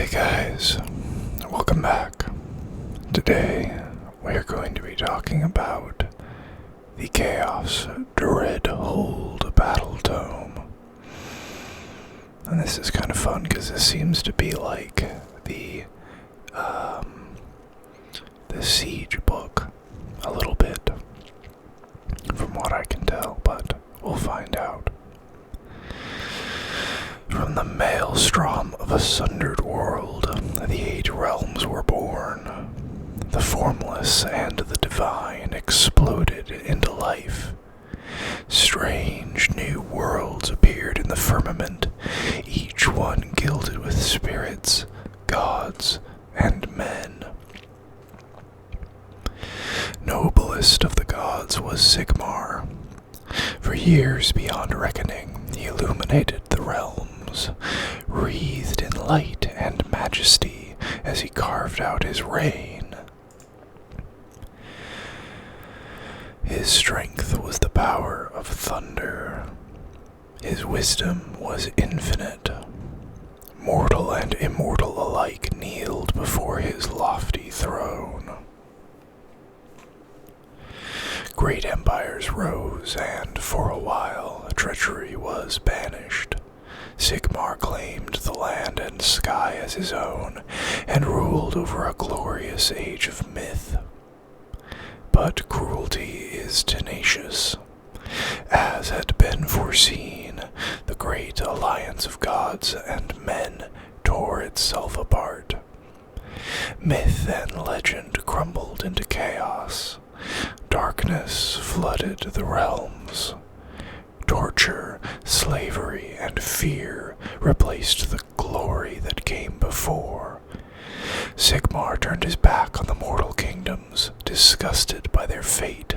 Hey guys, welcome back. Today we are going to be talking about the Chaos Dreadhold Battle Tome. And this is kind of fun because this seems to be like the Siege book a little bit, from what I can tell, but we'll find out. From the maelstrom of a sundered world, the 8 realms were born. The formless and the divine exploded into life. Strange new worlds appeared in the firmament, each one gilded with spirits, gods, and men. Noblest of the gods was Sigmar. For years beyond reckoning, he illuminated the realms, wreathed in light and majesty as he carved out his reign. His strength was the power of thunder. His wisdom was infinite. Mortal and immortal alike kneeled before his lofty throne. Great empires rose, and for a while, treachery was banished. Sigmar claimed the land and sky as his own, and ruled over a glorious age of myth. But cruelty is tenacious. As had been foreseen, the great alliance of gods and men tore itself apart. Myth and legend crumbled into chaos. Darkness flooded the realms. Torture, slavery, and fear replaced the glory that came before. Sigmar turned his back on the mortal kingdoms, disgusted by their fate.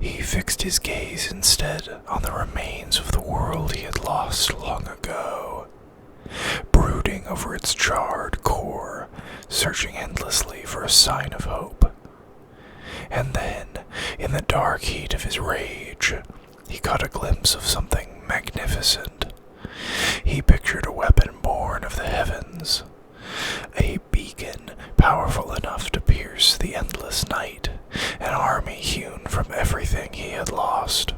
He fixed his gaze instead on the remains of the world he had lost long ago, brooding over its charred core, searching endlessly for a sign of hope. And then, in the dark heat of his rage, he caught a glimpse of something magnificent. He pictured a weapon born of the heavens, a beacon powerful enough to pierce the endless night, an army hewn from everything he had lost.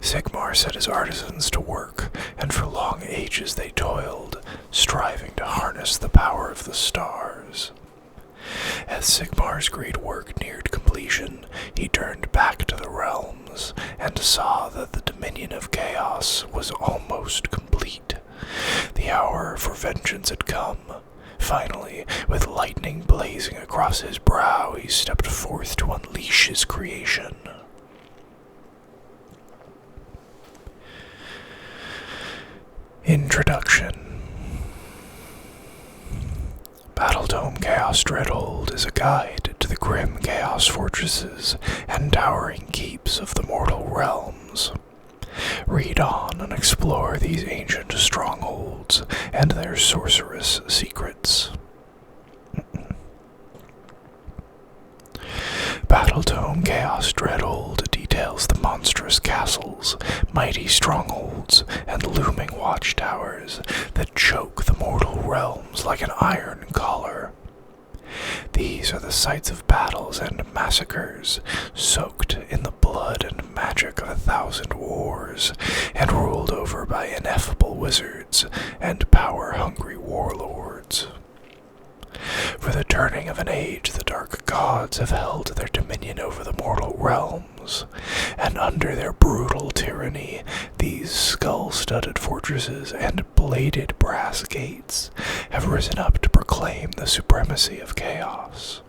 Sigmar set his artisans to work, and for long ages they toiled, striving to harness the power of the stars. As Sigmar's great work neared completion, he turned back to the realms, and saw that the dominion of chaos was almost complete. The hour for vengeance had come. Finally, with lightning blazing across his brow, he stepped forth to unleash his creation. Introduction. Battletome Chaos Dreadhold is a guide to the grim chaos fortresses and towering keeps of the mortal realms. Read on and explore these ancient strongholds and their sorcerous secrets. Battletome Chaos Dreadhold details the monstrous castles, mighty strongholds, and looming watchtowers that choke the mortal realms like an iron collar. These are the sites of battles and massacres, soaked in the blood and magic of 1,000 wars, and ruled over by ineffable wizards and power-hungry warlords. For the turning of an age, the dark gods have held their dominion over the mortal realms, and under their brutal tyranny, these skull-studded fortresses and bladed brass gates have risen up to proclaim the supremacy of chaos.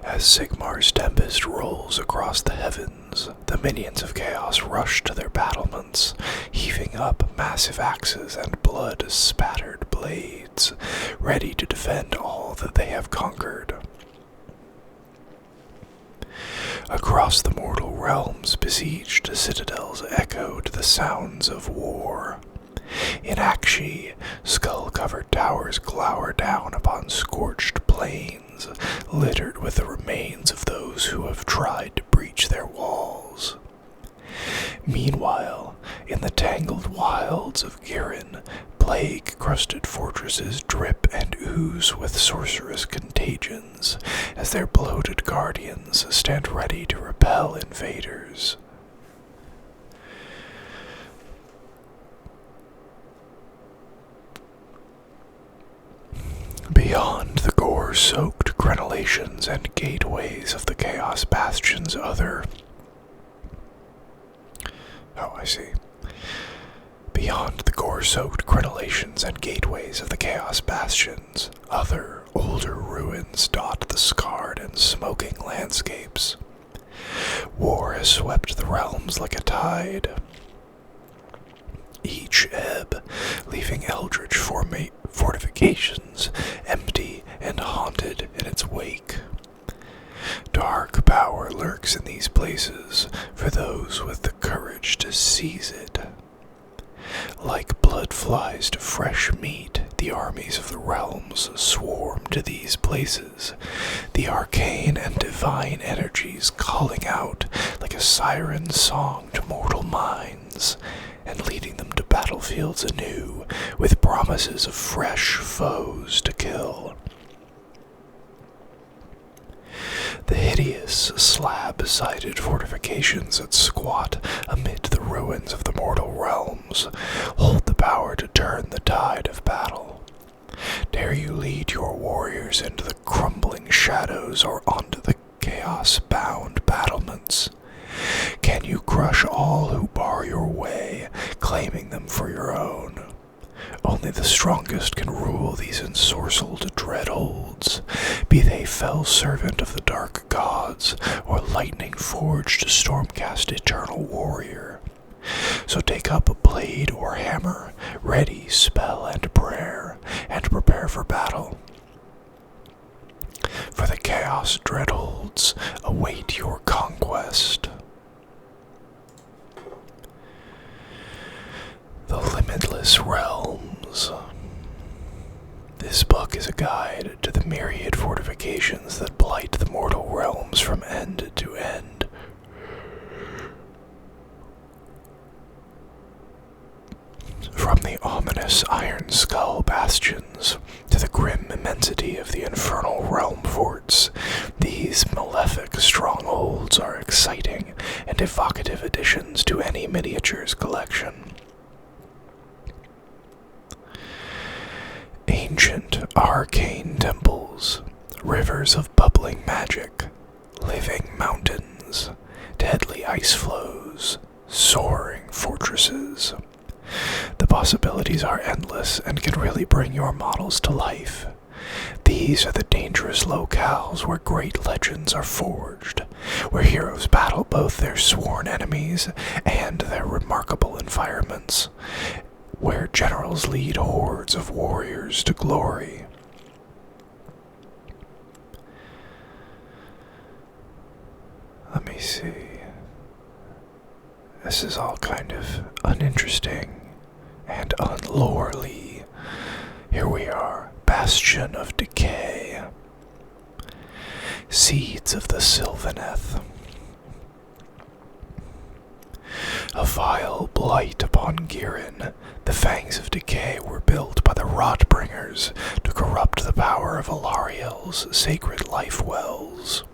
As Sigmar's tempest rolls across the heavens, the minions of chaos rush to their battlements, heaving up massive axes and blood-spattered blades, ready to defend all that they have conquered. Across the mortal realms, besieged citadels echoed the sounds of war. In Akshi, skull-covered towers glower down upon scorched plains, littered with the remains of those who have tried to breach their walls. Meanwhile, in the tangled wilds of Girin, plague-crusted fortresses drip and ooze with sorcerous contagions, as their bloated guardians stand ready to repel invaders. Beyond the gore-soaked crenellations and gateways of the Chaos Bastion's Beyond the gore-soaked crenellations and gateways of the Chaos Bastions, other, older ruins dot the scarred and smoking landscapes. War has swept the realms like a tide, each ebb leaving eldritch fortifications empty and haunted in its wake. Dark power lurks in these places for those with the courage to seize it. Like blood flies to fresh meat, the armies of the realms swarm to these places, the arcane and divine energies calling out like a siren song to mortal minds, and leading them to battlefields anew with promises of fresh foes to kill. The hideous slab-sided fortifications that squat amid the ruins of the mortal realms hold the power to turn the tide of battle. Dare you lead your warriors into the crumbling shadows or onto the chaos-bound battlements? Can you crush all who bar your way, claiming them for your own? Only the strongest can rule these ensorcelled dreadholds, be they fell servant of the dark gods, or lightning-forged stormcast eternal warrior. So take up a blade or hammer, ready spell and prayer, and prepare for battle. For the chaos dreadholds await your conquest. The Limitless Realms. This book is a guide to the myriad fortifications that blight the mortal realms from end to end. From the ominous Iron Skull bastions to the grim immensity of the Infernal Realm forts, these malefic strongholds are exciting and evocative additions to any miniatures collection. Ancient arcane temples, rivers of bubbling magic, living mountains, deadly ice flows, soaring fortresses. The possibilities are endless and can really bring your models to life. These are the dangerous locales where great legends are forged, where heroes battle both their sworn enemies and their remarkable environments, where generals lead hordes of warriors to glory. Let me see. This is all kind of uninteresting and unlorely. Here we are, Bastion of Decay. Seeds of the Sylvaneth. A vile blight upon Girin, the fangs of decay were built by the Rotbringers to corrupt the power of Alariel's sacred life wells.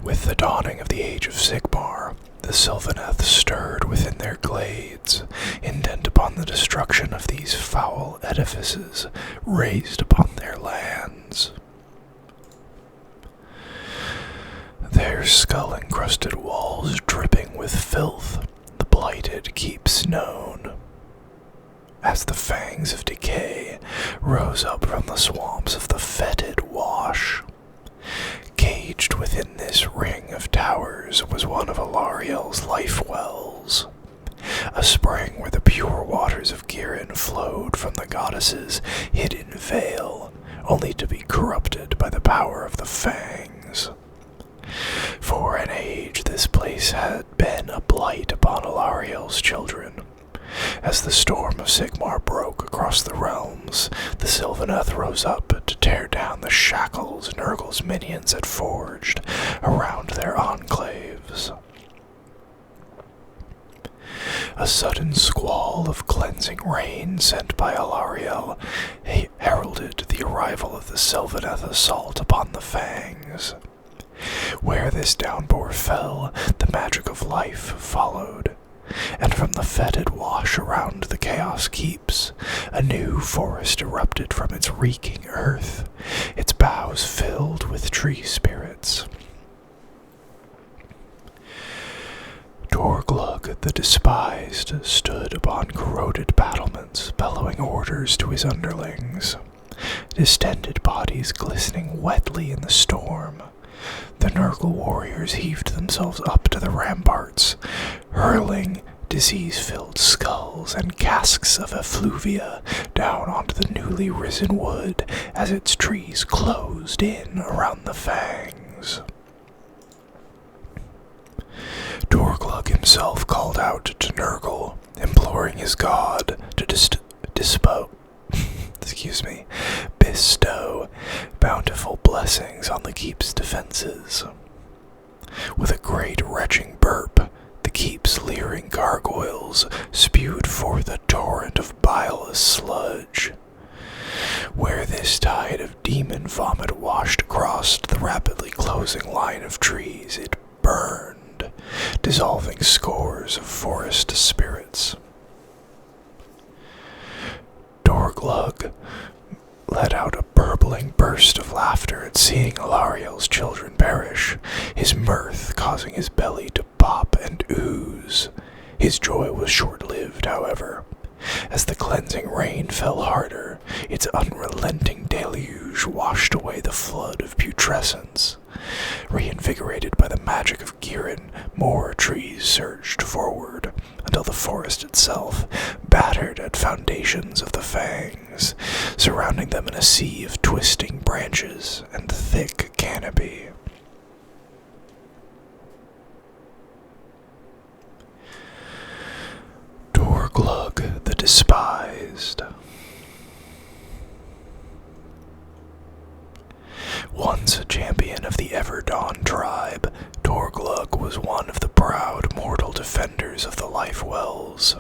With the dawning of the age of Sigmar, the Sylvaneth stirred within their glades, intent upon the destruction of these foul edifices raised upon their lands. Their skull-encrusted walls dripping with filth, the blighted keeps known. As the fangs of decay rose up from the swamps of the fetid wash. Caged within this ring of towers was one of Alariel's life wells, a spring where the pure waters of Girin flowed from the goddess's hidden veil, only to be corrupted by the power of the fangs. For an age this this place had been a blight upon Alariel's children. As the storm of Sigmar broke across the realms, the Sylvaneth rose up to tear down the shackles Nurgle's minions had forged around their enclaves. A sudden squall of cleansing rain sent by Alariel heralded the arrival of the Sylvaneth assault upon the fangs. Where this downpour fell, the magic of life followed, and from the fetid wash around the Chaos Keeps, a new forest erupted from its reeking earth, its boughs filled with tree spirits. Torglug the Despised stood upon corroded battlements, bellowing orders to his underlings, distended bodies glistening wetly in the storm. The Nurgle warriors heaved themselves up to the ramparts, hurling disease-filled skulls and casks of effluvia down onto the newly risen wood as its trees closed in around the fangs. Torglug himself called out to Nurgle, imploring his god to bestow bountiful blessings on the keep's defenses. With a great retching burp, the keep's leering gargoyles spewed forth a torrent of bileless sludge. Where this tide of demon vomit washed across the rapidly closing line of trees, it burned, dissolving scores of forest spirits. Torglug let out a burbling burst of laughter at seeing Alariel's children perish, his mirth causing his belly to pop and ooze. His joy was short-lived, however. As the cleansing rain fell harder, its unrelenting deluge washed away the flood of putrescence. Reinvigorated by the magic of Girin, more trees surged forward, until the forest itself battered at foundations of the fangs, surrounding them in a sea of twisting branches and thick canopy. Torglug the Despised. Once a champion of the Everdawn tribe, Torglug was one of the proud mortal defenders of the life wells.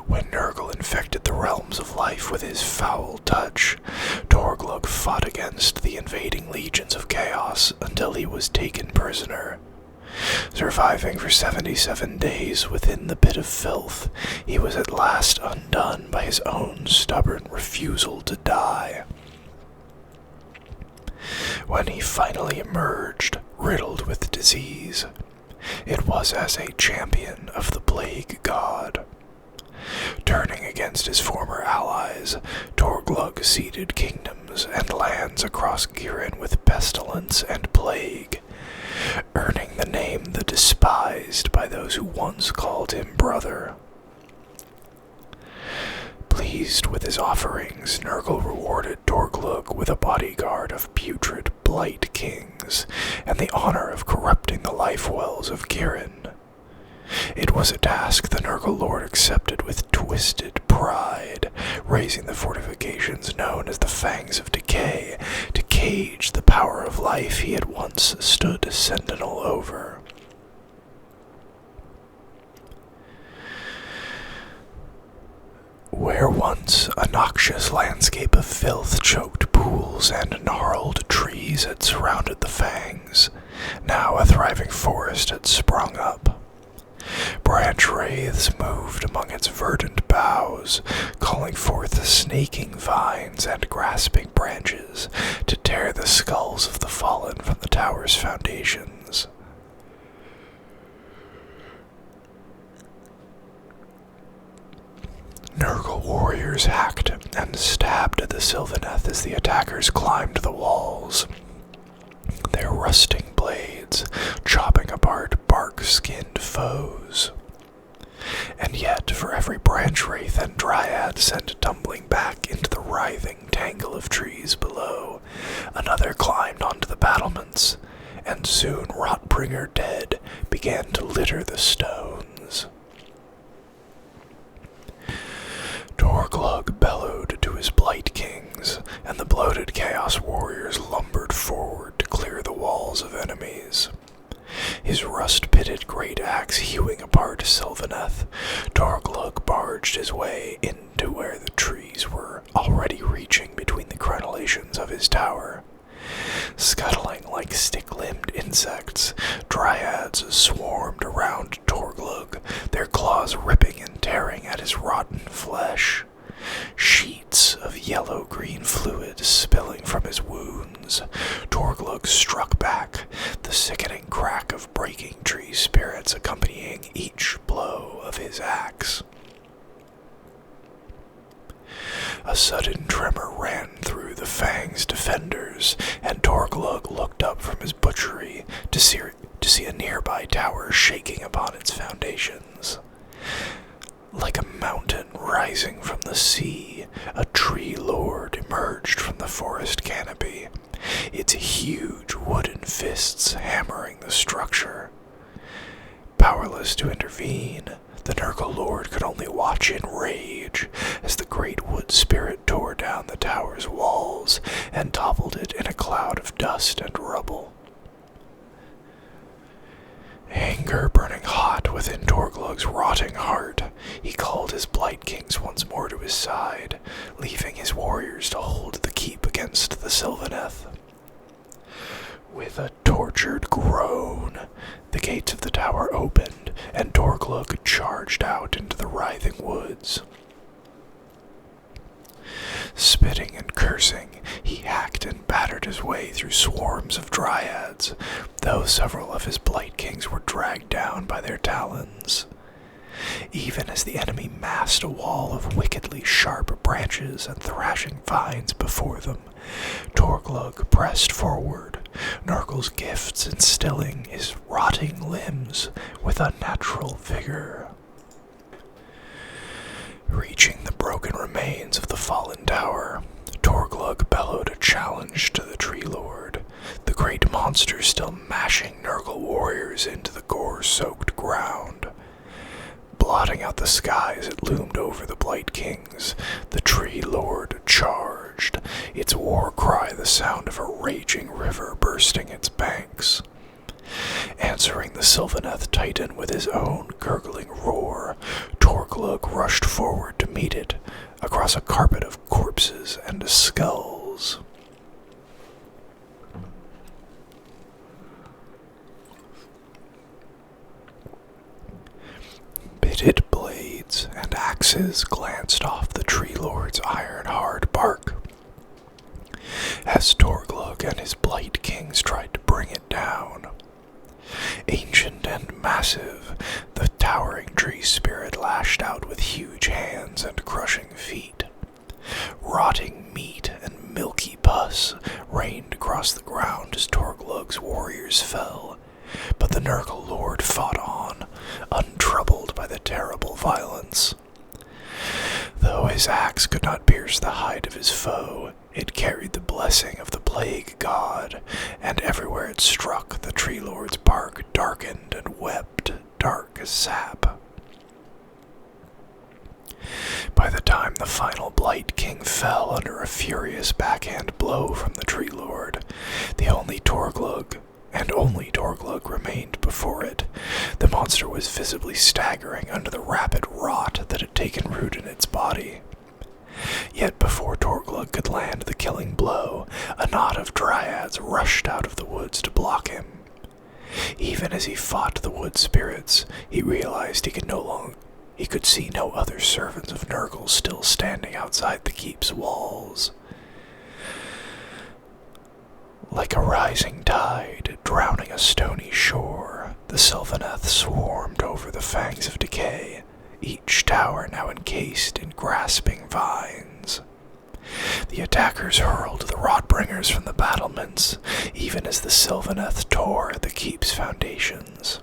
When Nurgle infected the realms of life with his foul touch, Torglug fought against the invading legions of chaos until he was taken prisoner. Surviving for 77 days within the pit of filth, he was at last undone by his own stubborn refusal to die. When he finally emerged, riddled with disease, it was as a champion of the plague god. Turning against his former allies, Torglug ceded kingdoms and lands across Girin with pestilence and plague, earning the name the Despised by those who once called him brother. Pleased with his offerings, Nurgle rewarded Torglug with a bodyguard of putrid blight kings and the honor of corrupting the life wells of Girin. It was a task the Nurgle Lord accepted with twisted pride, raising the fortifications known as the Fangs of Decay to cage the power of life he had once stood sentinel over. Where once a noxious landscape of filth-choked pools and gnarled trees had surrounded the fangs, now a thriving forest had sprung up. Branch wraiths moved among its verdant boughs, calling forth snaking vines and grasping branches to tear the skulls of the fallen from the tower's foundations. Nurgle warriors hacked and stabbed at the Sylvaneth as the attackers climbed the walls, their rusting blades chopping apart bark-skinned foes. And yet, for every branch wraith and dryad sent tumbling back into the writhing tangle of trees below, another climbed onto the battlements, and soon Rotbringer dead began to litter the stones. Torglug bellowed to his Blight Kings, and the bloated Chaos Warriors lumbered forward to clear the walls of enemies. His rust-pitted great axe hewing apart Sylvaneth, Torglug barged his way into where the trees were already reaching between the crenellations of his tower. Scuttling like stick-limbed insects, dryads swarmed around Torglug, their claws ripping and tearing at his rotten flesh. Sheets of yellow-green fluid spilling from his wounds, Torglug struck back, the sickening crack of breaking tree spirits accompanying each blow of his axe. A sudden tremor ran through the Fangs' defenders, and Torglug looked up from his butchery to see a nearby tower shaking upon its foundations. Like a mountain rising from the sea, a tree lord emerged from the forest canopy, its huge wooden fists hammering the structure. Powerless to intervene, the Nurgle Lord could only watch in rage as the great wood spirit tore down the tower's walls and toppled it in a cloud of dust and rubble. Anger burning hot within Torglug's rotting heart, he called his Blight Kings once more to his side, leaving his warriors to hold the keep against the Sylvaneth. With a tortured groan, the gates of the tower opened, and Torglug charged out into the writhing woods. Spitting and cursing, he hacked and battered his way through swarms of dryads, though several of his Blight Kings were dragged down by their talons. Even as the enemy massed a wall of wickedly sharp branches and thrashing vines before them, Torglug pressed forward, Nurgle's gifts instilling his rotting limbs with unnatural vigor. Reaching the broken remains of the fallen tower, Torglug bellowed a challenge to the Tree Lord, the great monster still mashing Nurgle warriors into the gore-soaked ground. Blotting out the sky as it loomed over the Blight Kings, the Tree Lord charged, its war cry the sound of a raging river bursting its banks. Answering the Sylvaneth Titan with his own gurgling roar, Torglug rushed forward to meet it, across a carpet of corpses and skulls. Pitted blades and axes glanced off the Tree Lord's iron-hard bark, as Torglug and his Blight Kings tried to bring it down. Ancient and massive, the towering tree spirit lashed out with huge hands and crushing feet. Rotting meat and milky pus rained across the ground as Torglug's warriors fell, but the Nurgle Lord fought on, untroubled by the terrible violence. Though his axe could not pierce the hide of his foe, it carried the blessing of the Plague God, and everywhere it struck, the Tree Lord's bark darkened and wept dark sap. By the time the final Blight King fell under a furious backhand blow from the Tree Lord, the only Torglug remained before it. The monster was visibly staggering under the rapid rot that had taken root in its body. Yet before Torglug could land the killing blow, a knot of dryads rushed out of the woods to block him. Even as he fought the wood spirits, he realized he could see no other servants of Nurgle still standing outside the keep's walls. Like a rising tide, drowning a stony shore, the Sylvaneth swarmed over the Fangs of Decay, each tower now encased in grasping vines. The attackers hurled the Rotbringers from the battlements, even as the Sylvaneth tore at the keep's foundations.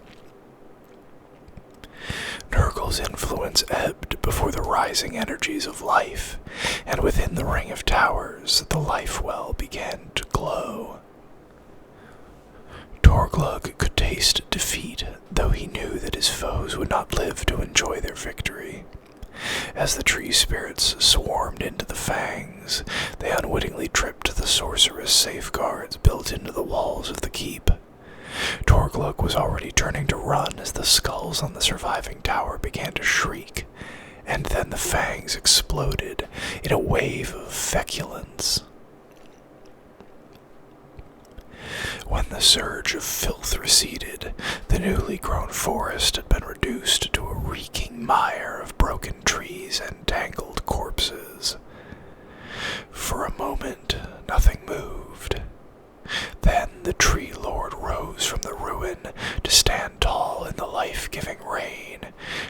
Nurgle's influence ebbed before the rising energies of life, and within the ring of towers, the life well began to glow. Torglug could taste defeat, though he knew that his foes would not live to enjoy their victory. As the tree spirits swarmed into the fangs, they unwittingly tripped the sorceress safeguards built into the walls of the keep. Torglug was already turning to run as the skulls on the surviving tower began to shriek, and then the fangs exploded in a wave of feculence. When the surge of filth receded, the newly grown forest had been reduced to a reeking mire of broken trees and tangled corpses. For a moment, nothing moved. Then the tree lord rose from the ruin to stand tall in the life-giving rain,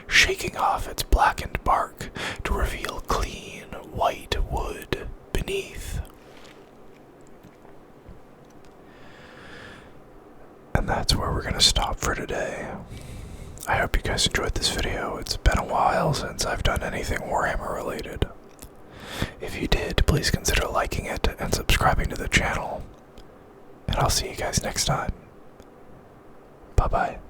shaking off its blackened bark to reveal clean, white wood beneath. And that's where we're going to stop for today. I hope you guys enjoyed this video. It's been a while since I've done anything Warhammer related. If you did, please consider liking it and subscribing to the channel. And I'll see you guys next time. Bye-bye.